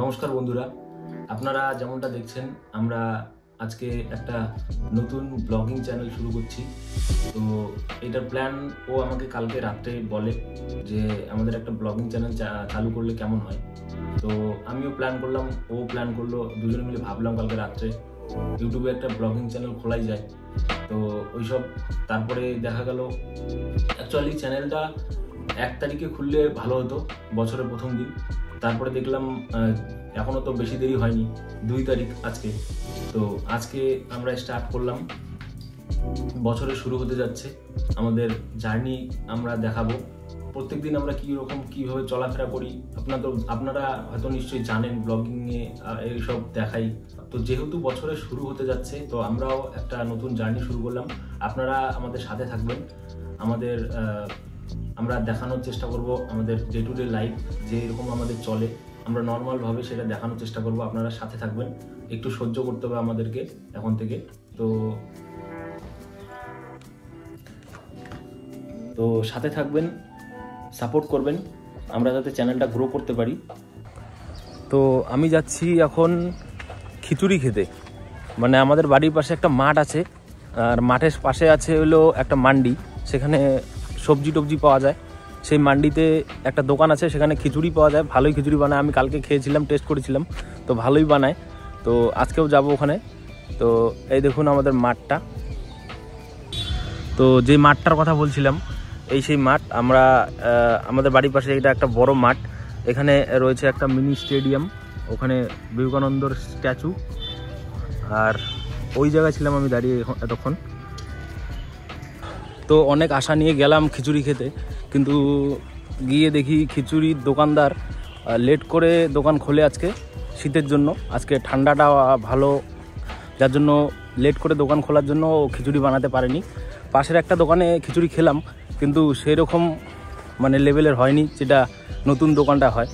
নমস্কার বন্ধুরা, আপনারা যেমনটা দেখছেন আমরা আজকে একটা নতুন ব্লগিং চ্যানেল শুরু করছি। তো এটার প্ল্যান ও আমাকে কালকে রাত্রে বলে যে আমাদের একটা ব্লগিং চ্যানেল চালু করলে কেমন হয়। তো আমিও প্ল্যান করলাম, ও প্ল্যান করলো, দুজনে মিলে ভাবলাম কালকে রাত্রে ইউটিউবে একটা ব্লগিং চ্যানেল খোলাই যায়। তো ওইসব তারপরে দেখা গেল অ্যাকচুয়ালি চ্যানেলটা 1 তারিখে খুললে ভালো হতো, বছরের প্রথম দিন। তারপরে দেখলাম এখনও তো বেশি দেরি হয়নি, 2 তারিখ আজকে। তো আজকে আমরা স্টার্ট করলাম, বছরের শুরু হতে যাচ্ছে, আমাদের জার্নি আমরা দেখাবো। প্রত্যেকদিন আমরা কীভাবে চলাফেরা করি আপনারা হয়তো নিশ্চয়ই জানেন, ব্লগিংয়ে এইসব দেখাই। তো যেহেতু বছরের শুরু হতে যাচ্ছে, তো আমরাও একটা নতুন জার্নি শুরু করলাম। আপনারা আমাদের সাথে থাকবেন, আমরা দেখানোর চেষ্টা করব আমাদের ডে টু ডে লাইফ যে এরকম আমাদের চলে, আমরা নর্মালভাবে সেটা দেখানোর চেষ্টা করব। আপনারা সাথে থাকবেন, একটু সহ্য করতে হবে আমাদেরকে এখন থেকে। তো সাথে থাকবেন, সাপোর্ট করবেন, আমরা যাতে চ্যানেলটা গ্রো করতে পারি। তো আমি যাচ্ছি এখন খিচুড়ি খেতে, মানে আমাদের বাড়ির পাশে একটা মাঠ আছে, আর মাঠের পাশে আছে হলো একটা মান্ডি, সেখানে সবজি টবজি পাওয়া যায়। সেই মান্ডিতে একটা দোকান আছে, সেখানে খিচুড়ি পাওয়া যায়, ভালোই খিচুড়ি বানায়। আমি কালকে খেয়েছিলাম, টেস্ট করেছিলাম, তো ভালোই বানায়। তো আজকেও যাব ওখানে। তো এই দেখুন আমাদের মাঠটা, তো যে মাঠটার কথা বলছিলাম সেই মাঠ। আমাদের বাড়ির পাশে এটা একটা বড় মাঠ, এখানে রয়েছে একটা মিনি স্টেডিয়াম, ওখানে বিবেকানন্দর স্ট্যাচু, আর ওই জায়গায় ছিলাম আমি দাঁড়িয়ে এতক্ষণ। তো অনেক আশা নিয়ে গেলাম খিচুড়ি খেতে, কিন্তু গিয়ে দেখি খিচুড়ির দোকানদার লেট করে দোকান খোলে আজকে, শীতের জন্য। আজকে ঠান্ডাটা ভালো, যার জন্য লেট করে দোকান খোলার জন্য ও খিচুড়ি বানাতে পারেনি। পাশের একটা দোকানে খিচুড়ি খেলাম, কিন্তু সেরকম মানে লেভেলের হয়নি যেটা নতুন দোকানটা হয়।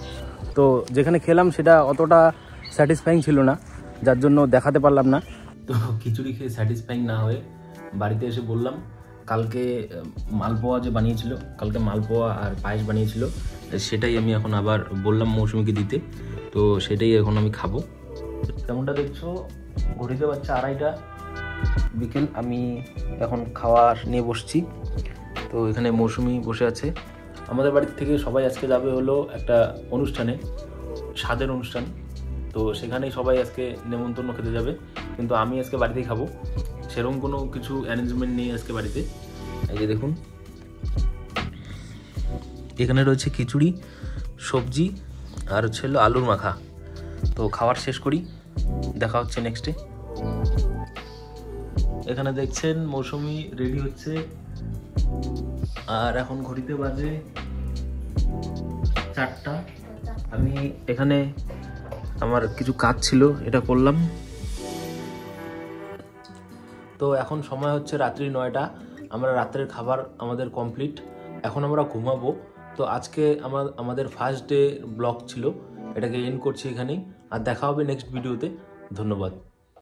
তো যেখানে খেলাম সেটা অতটা স্যাটিসফাইং ছিল না, যার জন্য দেখাতে পারলাম না। তো খিচুড়ি খেয়ে স্যাটিসফাইং না হয়ে বাড়িতে এসে বললাম, কালকে মালপোয়া যে বানিয়েছিল, কালকে মালপোয়া আর পায়েস বানিয়েছিল, সেটাই আমি এখন আবার বললাম মৌসুমীকে দিতে। তো সেটাই এখন আমি খাবো। তেমনটা দেখছো, ঘড়িতে বাচ্চা 2:30 বিকেল। আমি এখন খাওয়া নিয়ে বসছি। তো এখানে মৌসুমী বসে আছে। আমাদের বাড়ির থেকে সবাই আজকে যাবে হলো একটা অনুষ্ঠানে, স্বাদের অনুষ্ঠান। তো সেখানেই সবাই আজকে নেমন্তন্ন খেতে যাবে, কিন্তু আমি আজকে বাড়িতেই খাবো। সেরকম কোনো কিছু অ্যারেঞ্জমেন্ট নেই আজকে বাড়িতে। এই যে দেখুন, এখানে রয়েছে খিচুড়ি, সবজি, আর হচ্ছে হলো আলুর মাখা। তো খাওয়ার শেষ করি, দেখা হচ্ছে নেক্সটে। এখানে দেখছেন মৌসুমী রেডি হচ্ছে, আর এখন ঘড়িতে বাজে 4টা। আমি এখানে আমার কিছু কাজ ছিল, এটা করলাম। তো এখন সময় হচ্ছে রাত্রি 9টা। আমরা রাত্রের খাবার আমাদের কমপ্লিট, এখন আমরা ঘুমাবো। তো আজকে আমাদের ফার্স্ট ডে ব্লগ ছিল, এটাকে এন্ড করছি এখানেই, আর দেখা হবে নেক্সট ভিডিওতে। ধন্যবাদ।